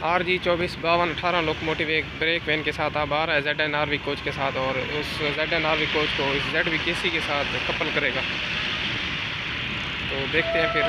RG245218 locomotive एक brake van के साथ अब आ रहा है ZN-RV कोच के साथ, और उस ZN-RV कोच को इस ZVKC के साथ कपल करेगा। तो देखते हैं फिर।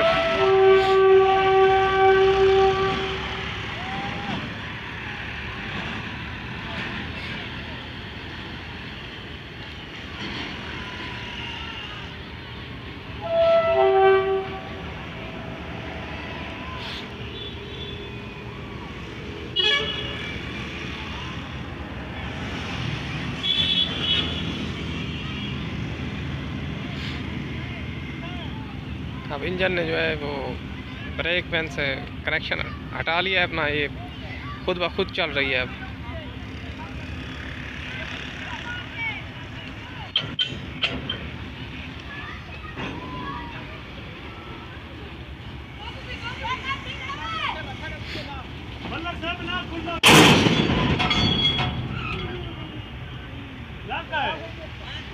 अब इंजन ने जो है वो ब्रेक पैन से कनेक्शन हटा लिया है अपना, ये खुद ब खुद चल रही है अब।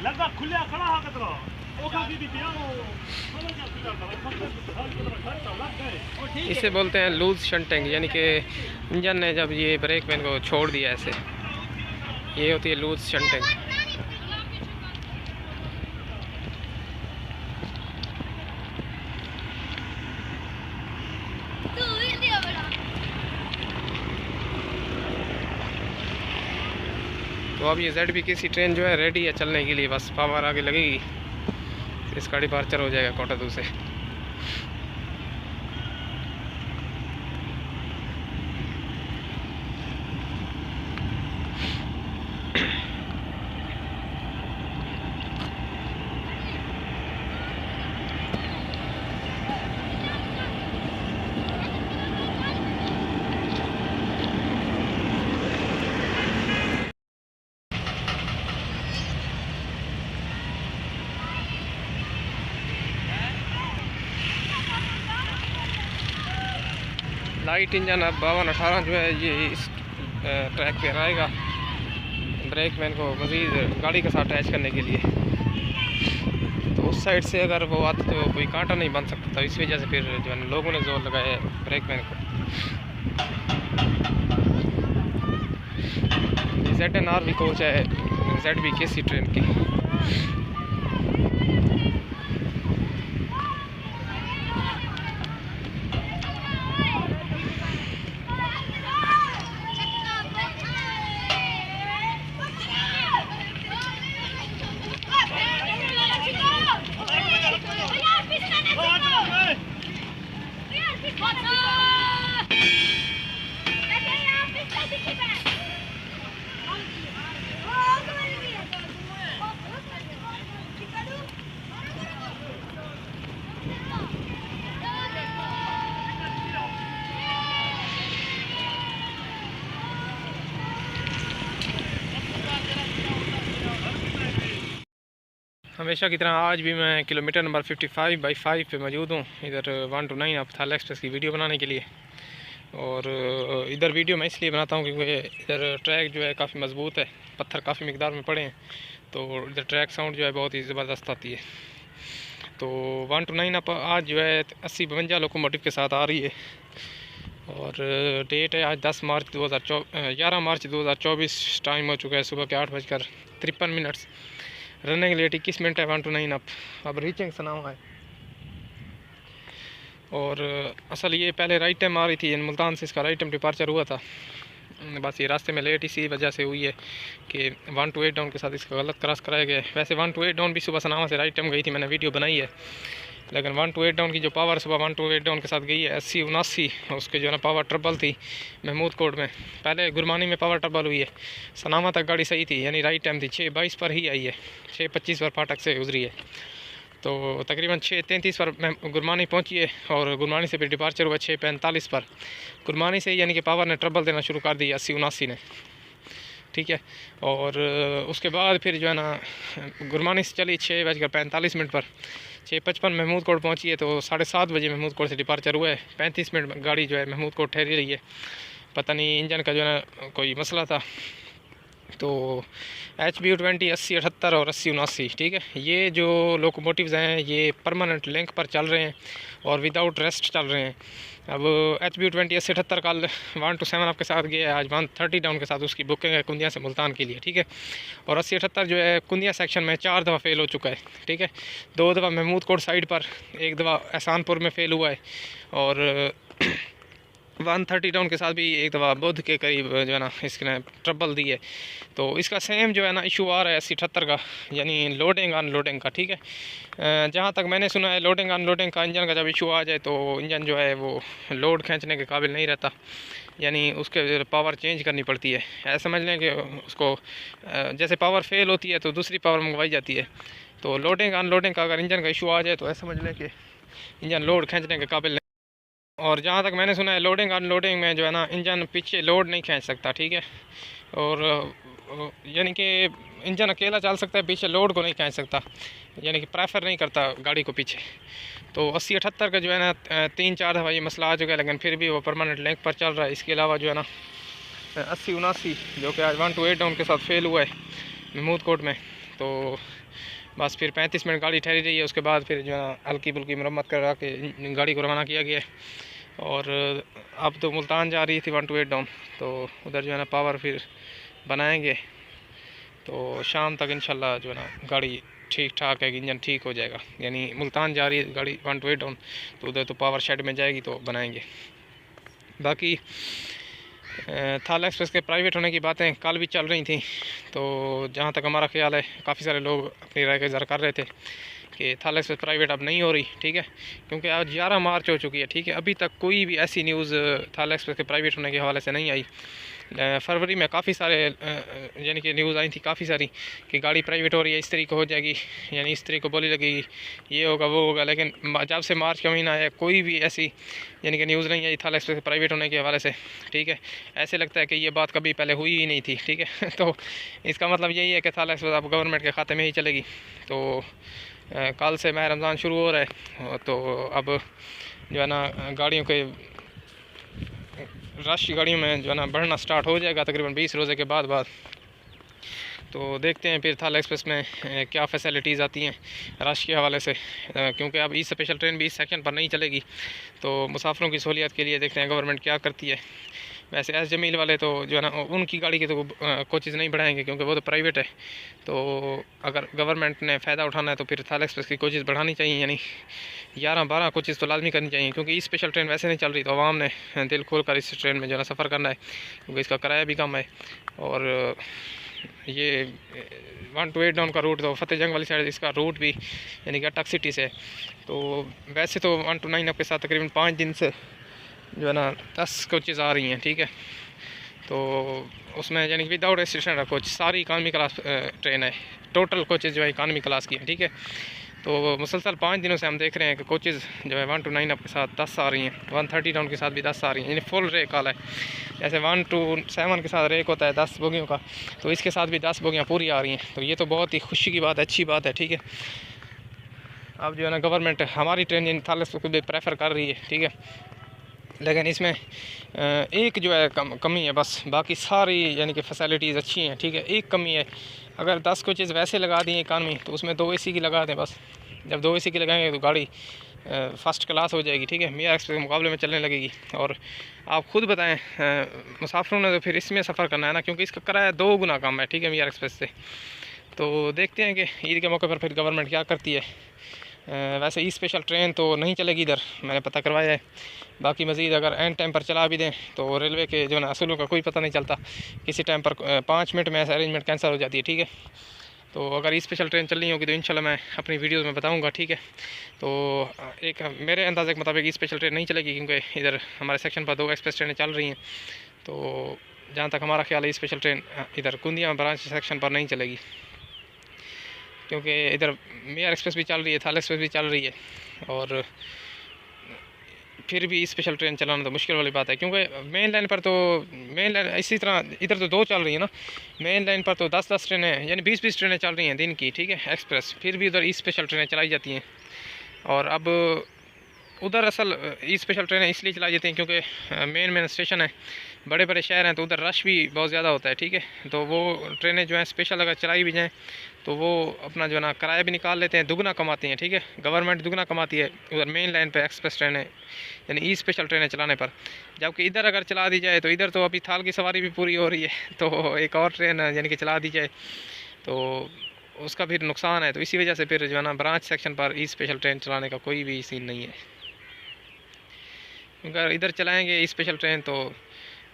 लगा खुलिया खड़ा हा कतरो इसे बोलते हैं लूज शंटिंग, यानी कि इंजन ने जब ये ब्रेक पैन को छोड़ दिया ऐसे, ये होती है लूज शंटिंग। तो अब ये ZVKC ट्रेन जो है रेडी है चलने के लिए, बस पावर आगे लगेगी, इसका डिपार्चर हो जाएगा कोटादू से। लाइट इंजन अब 5218 जो है ये इस ट्रैक पे आएगा ब्रेक वैन को मज़ीद गाड़ी के साथ अटैच करने के लिए। तो उस साइड से अगर वो आते तो कोई कांटा नहीं बन सकता, तो इस वजह से फिर जो है लोगों ने जोर लगाया है ब्रेक वैन को। ZN-RV कोच है ZVKC ट्रेन की। हमेशा की तरह आज भी मैं किलोमीटर नंबर 55/5 पे मौजूद हूँ, इधर 1 to 9 अब थाला एक्सप्रेस की वीडियो बनाने के लिए। और इधर वीडियो मैं इसलिए बनाता हूँ क्योंकि इधर ट्रैक जो है काफ़ी मज़बूत है, पत्थर काफ़ी मिकदार में पड़े हैं, तो इधर ट्रैक साउंड जो है बहुत ही ज़बरदस्त आती है। तो 1 to 9 अब आज जो है 80-52 लोकोमोटिव के साथ आ रही है, और डेट है आज 11 मार्च 2024। टाइम हो चुका है सुबह के 8:53। रनिंग लेट 21 मिनट है 1 to 9 अब रीचिंग सना हुआ है। और असल ये पहले राइट टाइम आ रही थी, मुल्तान से इसका राइट टाइम डिपार्चर हुआ था, बस ये रास्ते में लेट इसी वजह से हुई है कि 1 to 8 डाउन के साथ इसका गलत क्रॉस कराया गया। वैसे 1 to 8 डाउन भी सुबह सनामा से राइट टाइम गई थी, मैंने वीडियो बनाई है, लेकिन 1 to 8 डाउन की जो पावर सुबह 1 to 8 डाउन के साथ गई है 80-79, उसके जो है ना पावर ट्रबल थी महमूद कोट में। पहले गुरमानी में पावर ट्रबल हुई है, सनामा तक गाड़ी सही थी, यानी राइट टाइम थी, 6:22 पर ही आई है, 6:25 पर फाटक से गुजरी है। तो तकरीबन 6:33 पर गुरमानी पहुंची है, और गुरमानी से फिर डिपार्चर हुआ 6:45 पर। गुरमानी से यानी कि पावर ने ट्रबल देना शुरू कर दी 80-79 ने, ठीक है। और उसके बाद फिर जो है ना गुरमानी से चली 6:45 पर, 6:55 महमूद कोट पहुंची है, तो 7:30 बजे महमूद कोट से डिपार्चर हुआ है। 35 मिनट गाड़ी जो है महमूद कोट ठहरी रही है, पता नहीं इंजन का जो है ना कोई मसला था, तो HBU20 8078 और 8079, ठीक है, ये जो लोकोमोटिव्स हैं ये परमानेंट लिंक पर चल रहे हैं और विदाउट रेस्ट चल रहे हैं। अब HBU20 8078 कल 1 to 7 आपके साथ गया है, आज 130 डाउन के साथ उसकी बुकिंग है कुंदिया से मुल्तान के लिए, ठीक है। और 8078 जो है कुंदिया सेक्शन में 4 दफ़ा फेल हो चुका है, ठीक है। 2 दफ़ा महमूद कोट साइड पर, 1 दफ़ा एहसानपुर में फेल हुआ है, और 130 डाउन के साथ भी 1 दफ़ा बुध के करीब जो है ना इसने ट्रबल दी है। तो इसका सेम जो है ना इशू आ रहा है 8078 का, यानी लोडिंग अनलोडिंग का, ठीक है। जहाँ तक मैंने सुना है लोडिंग अनलोडिंग का इंजन का जब इशू आ जाए तो इंजन जो है वो लोड खींचने के काबिल नहीं रहता, यानी उसके पावर चेंज करनी पड़ती है। ऐसा समझ लें कि उसको जैसे पावर फेल होती है तो दूसरी पावर मंगवाई जाती है। तो लोडिंग अनलोडिंग का अगर इंजन का इशू आ जाए तो ऐसा समझ लें कि इंजन लोड खींचने के काबिल नहीं। और जहाँ तक मैंने सुना है लोडिंग अनलोडिंग में जो है ना इंजन पीछे लोड नहीं खींच सकता, ठीक है। और यानी कि इंजन अकेला चल सकता है, पीछे लोड को नहीं खींच सकता, यानी कि प्रेफर नहीं करता गाड़ी को पीछे। तो 8078 का जो है ना 3-4 दफ़ा ये मसला आ चुका है, लेकिन फिर भी वो परमानेंट लिंक पर चल रहा है। इसके अलावा जो है ना 8079 जो कि आज 1 to 8 डाउन के साथ फेल हुआ है महमूद कोट में, तो बस फिर 35 मिनट गाड़ी ठहरी रही है। उसके बाद फिर जो है ना हल्की फुल्की मरम्मत करा के गाड़ी को रवाना किया गया है। और अब तो मुल्तान जा रही थी 1 to 8 डाउन, तो उधर जो है ना पावर फिर बनाएंगे, तो शाम तक इंशाल्लाह जो है ना गाड़ी ठीक ठाक है, इंजन ठीक हो जाएगा। यानी मुल्तान जा रही है गाड़ी 1 to 8 डाउन, तो उधर तो पावर शेड में जाएगी तो बनाएंगे। बाकी थाला एक्सप्रेस के प्राइवेट होने की बातें कल भी चल रही थी, तो जहाँ तक हमारा ख्याल है काफ़ी सारे लोग अपनी राय का इज़हार कर रहे थे कि थाला एक्सप्रेस प्राइवेट अब नहीं हो रही, ठीक है, क्योंकि आज 11 मार्च हो चुकी है, ठीक है। अभी तक कोई भी ऐसी न्यूज़ थाला एक्सप्रेस के प्राइवेट होने के हवाले से नहीं आई। फरवरी में काफ़ी सारे यानी कि न्यूज़ आई थी काफ़ी सारी कि गाड़ी प्राइवेट हो रही है, इस तरीके हो जाएगी, यानी इस तरीके को बोली लगेगी, ये होगा वो होगा। लेकिन जब से मार्च का महीना आया कोई भी ऐसी यानी कि न्यूज़ नहीं आई थाला एक्सप्रेस के प्राइवेट होने के हवाले से, ठीक है। ऐसे लगता है कि ये बात कभी पहले हुई ही नहीं थी, ठीक है। तो इसका मतलब यही है कि थाला एक्सप्रेस अब गवर्नमेंट के खाते में ही चलेगी। तो कल से माह रमज़ान शुरू हो रहा है, तो अब जो है ना गाड़ियों के रश गाड़ियों में जो है ना बढ़ना स्टार्ट हो जाएगा तकरीबन 20 रोज़े के बाद। तो देखते हैं फिर थाला एक्सप्रेस में क्या फ़ैसिलिटीज़ आती हैं रश के हवाले से, क्योंकि अब इस स्पेशल ट्रेन भी इस सेक्शन पर नहीं चलेगी। तो मुसाफिरों की सहूलियत के लिए देखते हैं गवर्नमेंट क्या करती है। वैसे एस जमील वाले तो जो है ना उनकी गाड़ी के तो कोचेज़ नहीं बढ़ाएंगे क्योंकि वो तो प्राइवेट है। तो अगर गवर्नमेंट ने फ़ायदा उठाना है तो फिर थाला एक्सप्रेस की कोचेज़ बढ़ानी चाहिए, यानी 11-12 कोचेज़ तो लाजमी करनी चाहिए, क्योंकि इस स्पेशल ट्रेन वैसे नहीं चल रही। तो आवाम ने दिल खोल कर इस ट्रेन में जो है ना सफ़र करना है, क्योंकि इसका किराया भी कम है। और ये 1 to 8 डाउन का रूट तो फतेह जंग वाली साइड इसका रूट भी यानी कि अटक सिटी से। तो वैसे तो 1 to 9 आपके साथ तकरीबन 5 दिन से जो है ना 10 कोचेज़ आ रही हैं, ठीक है। तो उसमें यानी कि विदाउट स्टेशन कोच सारी इकानमी क्लास ट्रेन है, टोटल कोचेज़ जो है इकानमी क्लास की हैं, ठीक है। तो मुसलसल 5 दिनों से हम देख रहे हैं कि कोचेज़ जो है 1 to 9 आपके साथ 10 आ रही हैं, 130 डाउन के साथ भी 10 आ रही हैं, यानी फुल रेक वाला है। जैसे 1 to 7 के साथ रेक होता है 10 बोगियों का, तो इसके साथ भी 10 बोगियाँ पूरी आ रही हैं। तो ये तो बहुत ही खुशी की बात है, अच्छी बात है, ठीक है। अब जो है ना गवर्नमेंट हमारी ट्रेन थाला को भी प्रेफर कर रही है, ठीक है। लेकिन इसमें एक जो है कमी है बस, बाकी सारी यानी कि फ़ैसिलिटीज़ अच्छी हैं, ठीक है। एक कमी है, अगर 10 कोचेज़ वैसे लगा दी इकानमी तो उसमें 2 AC की लगा दें बस। जब 2 AC की लगाएंगे तो गाड़ी फ़र्स्ट क्लास हो जाएगी, ठीक है, मियाँ एक्सप्रेस के मुकाबले में चलने लगेगी। और आप खुद बताएं मुसाफिरों ने तो फिर इसमें सफ़र करना है ना, क्योंकि इसका किराया 2 गुना कम है, ठीक है, मियाँ एक्सप्रेस से। तो देखते हैं कि ईद के मौके पर फिर गवर्नमेंट क्या करती है। वैसे ई स्पेशल ट्रेन तो नहीं चलेगी इधर, मैंने पता करवाया है। बाकी मज़ीद अगर एंड टाइम पर चला भी दें तो रेलवे के जो है ना असूलों का कोई पता नहीं चलता, किसी टाइम पर 5 मिनट में ऐसा अरेंजमेंट कैंसिल हो जाती है, ठीक है। तो अगर ई स्पेशल ट्रेन चलनी होगी तो इंशाल्लाह मैं अपनी वीडियोज़ में बताऊँगा, ठीक है। तो एक मेरे अंदाज़े के मुताबिक ई स्पेशल ट्रेन नहीं चलेगी, क्योंकि इधर हमारे सेक्शन पर 2 एक्सप्रेस ट्रेनें चल रही हैं। तो जहाँ तक हमारा ख्याल है ई स्पेशल ट्रेन इधर कुंदिया ब्रांच सेक्शन पर नहीं चलेगी, क्योंकि इधर मियाँ एक्सप्रेस भी चल रही है, थाला एक्सप्रेस भी चल रही है, और फिर भी स्पेशल ट्रेन चलाना तो मुश्किल वाली बात है। क्योंकि मेन लाइन पर तो मेन लाइन इसी तरह इधर तो 2 चल रही है ना, मेन लाइन पर तो 10-10 ट्रेनें यानी 20-20 ट्रेनें चल रही हैं दिन की, ठीक है, एक्सप्रेस। फिर भी उधर स्पेशल ट्रेनें चलाई जाती हैं। और अब उधर असल ई स्पेशल ट्रेनें इसलिए चलाई जाती हैं क्योंकि मेन स्टेशन है, बड़े बड़े शहर हैं, तो उधर रश भी बहुत ज़्यादा होता है। ठीक है, तो वो ट्रेनें जो हैं स्पेशल अगर चलाई भी जाएँ तो वो अपना जो है ना किराया भी निकाल लेते हैं, दुगना कमाती हैं। ठीक है, गवर्नमेंट दुगना कमाती है उधर मेन लाइन पर एक्सप्रेस ट्रेनें यानी ई स्पेशल ट्रेनें चलाने पर। जबकि इधर अगर चला दी जाए तो इधर तो अभी थाल की सवारी भी पूरी हो रही है, तो एक और ट्रेन यानी कि चला दी जाए तो उसका फिर नुकसान है। तो इसी वजह से फिर जो है ना ब्रांच सेक्शन पर ई स्पेशल ट्रेन चलाने का कोई भी सीन नहीं है। अगर इधर चलाएंगे ई स्पेशल ट्रेन तो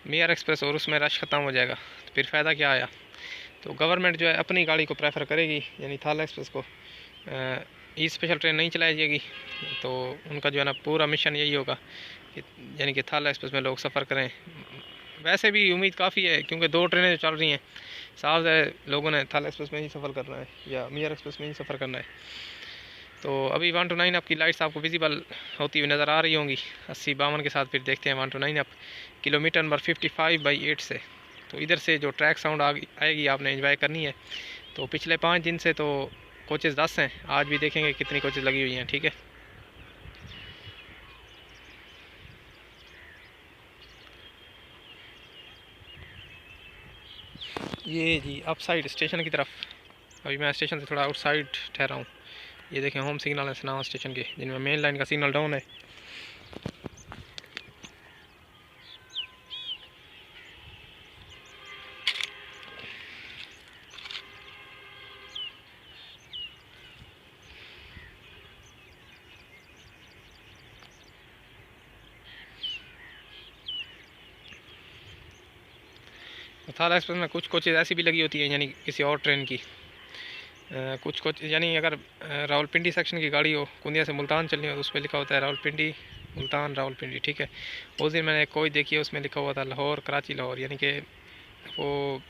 मियार एक्सप्रेस और उसमें रश ख़त्म हो जाएगा, तो फिर फ़ायदा क्या आया। तो गवर्नमेंट जो है अपनी गाड़ी को प्रेफर करेगी, यानी थाला एक्सप्रेस को ई स्पेशल ट्रेन नहीं चलाई जाएगी। तो उनका जो है ना पूरा मिशन यही होगा कि यानी कि थाला एक्सप्रेस में लोग सफ़र करें। वैसे भी उम्मीद काफ़ी है क्योंकि 2 ट्रेनें जो चल रही हैं, साफ है लोगों ने थाला एक्सप्रेस में ही सफ़र करना है या मियार एक्सप्रेस में ही सफ़र करना है। तो अभी 1 to 9 अप की लाइट्स आपको विजिबल होती हुई नज़र आ रही होंगी 80-52 के साथ। फिर देखते हैं 1 to 9 अप किलोमीटर नंबर 55/8 से। तो इधर से जो ट्रैक साउंड आएगी आपने एंजॉय करनी है। तो पिछले 5 दिन से तो कोचेज़ 10 हैं, आज भी देखेंगे कितनी कोचेज़ लगी हुई हैं। ठीक है, ये जी अप साइड स्टेशन की तरफ। अभी मैं स्टेशन से थोड़ा आउटसाइड ठहरा हूँ। ये देखें होम सिग्नल है सनावा स्टेशन के, जिनमें मेन लाइन का सिग्नल डाउन है। थाला एक्सप्रेस में कुछ कोचेज़ ऐसी भी लगी होती हैं यानी किसी और ट्रेन की। कुछ कोच यानी अगर रावलपिंडी सेक्शन की गाड़ी हो, कुंदिया से मुल्तान चलनी हो, तो उस पर लिखा होता है रावलपिंडी मुल्तान रावलपिंडी। ठीक है, उस दिन मैंने कोच देखी है, उसमें लिखा हुआ था लाहौर कराची लाहौर, यानी कि वो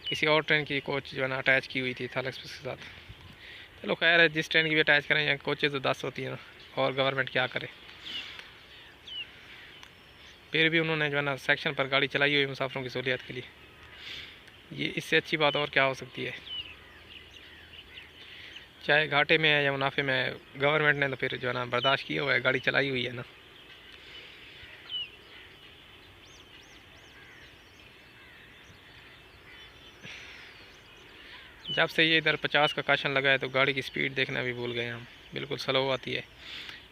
किसी और ट्रेन की कोच जो है ना अटैच की हुई थी थाला एक्सप्रेस के साथ। चलो खैर है, जिस ट्रेन की भी अटैच करें, या कोचेज़ तो 10 होती हैं ना, और गवर्नमेंट क्या करे। फिर भी उन्होंने जो है ना सेक्शन पर गाड़ी चलाई हुई मुसाफिरों की सहूलियत के लिए, ये इससे अच्छी बात और क्या हो सकती है। चाहे घाटे में है या मुनाफे में है, गवर्नमेंट ने तो फिर जो है ना बर्दाश्त किया हुआ है, गाड़ी चलाई हुई है ना। जब से ये इधर 50 का काशन लगा है तो गाड़ी की स्पीड देखना भी भूल गए हम, बिल्कुल स्लो आती है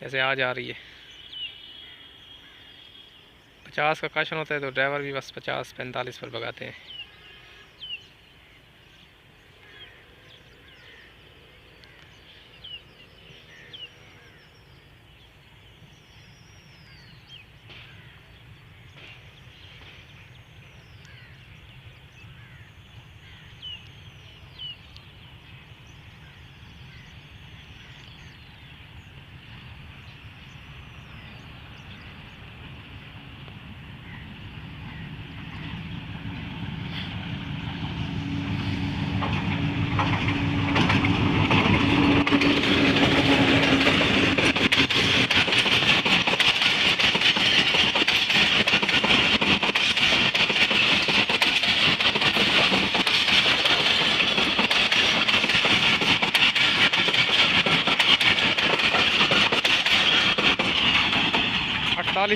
जैसे आज आ रही है। 50 का काशन होता है तो ड्राइवर भी बस 50-45 पर भगाते हैं।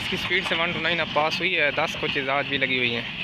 की स्पीड से 1 to 9 अब पास हुई है। 10 कोचेज़ आज भी लगी हुई हैं।